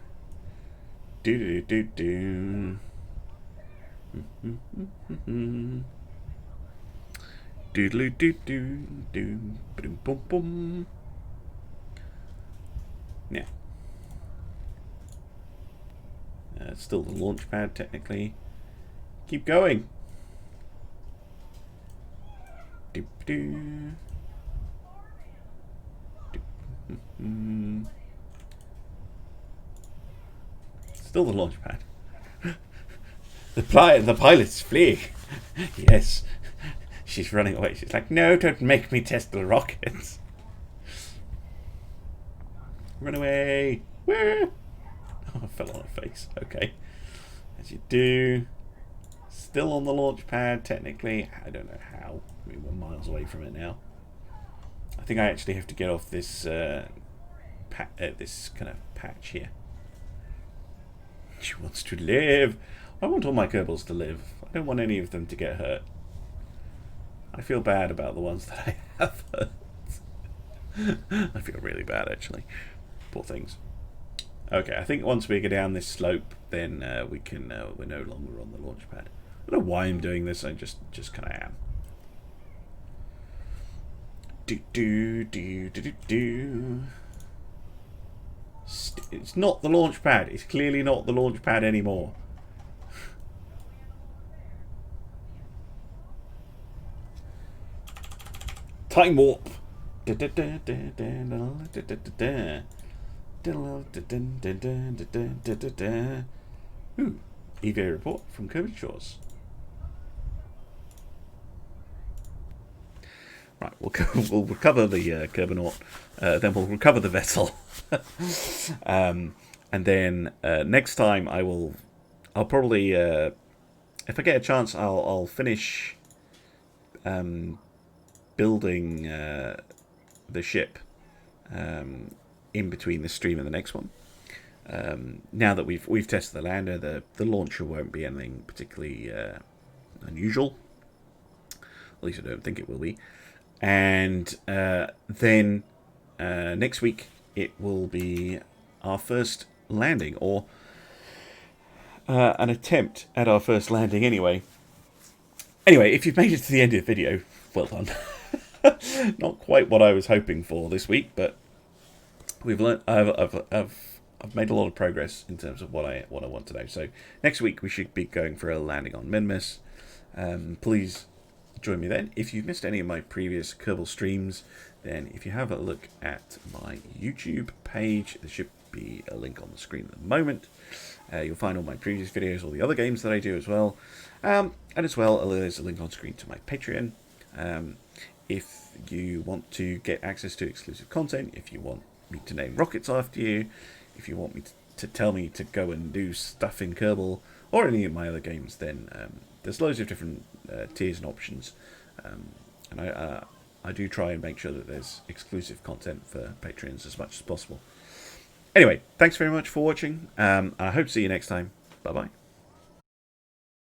doo boom boom boom. Yeah. It's still the launch pad technically. Keep going. Doop doo. Still the launch pad. The pilot's fleeing. Yes. She's running away. She's like, no, don't make me test the rockets. Run away. Where? Oh, I fell on her face. Okay. As you do. Still on the launch pad, technically. I don't know how. I mean, we're miles away from it now. I think I actually have to get off this this kind of patch here. She wants to live. I want all my Kerbals to live. I don't want any of them to get hurt. I feel bad about the ones that I have hurt. I feel really bad, actually. Poor things. Okay, I think once we get down this slope, then we can. We're no longer on the launch pad. I don't know why I'm doing this. I just kind of am. Do. It's not the launch pad. It's clearly not the launch pad anymore. Time warp. Ooh, EVA report from Kerbal Shores. Right, we'll recover the Kerbanaut, then we'll recover the vessel, and then next time I'll probably, if I get a chance, I'll finish building the ship in between this stream and the next one. Now that we've tested the lander, the launcher won't be anything particularly unusual. At least I don't think it will be. And then next week it will be our first landing, or an attempt at our first landing anyway. Anyway, if you've made it to the end of the video, well done. Not quite what I was hoping for this week, but we've learned. I've made a lot of progress in terms of what I want to know. So next week we should be going for a landing on Minimus. Please join me then. If you've missed any of my previous Kerbal streams, then if you have a look at my YouTube page, there should be a link on the screen at the moment. You'll find all my previous videos, all the other games that I do as well. And as well, there's a link on screen to my Patreon. If you want to get access to exclusive content, if you want me to name rockets after you, if you want me to tell me to go and do stuff in Kerbal or any of my other games, then there's loads of different tiers and options. And I do try and make sure that there's exclusive content for Patreons as much as possible. Anyway, thanks very much for watching. I hope to see you next time. Bye-bye.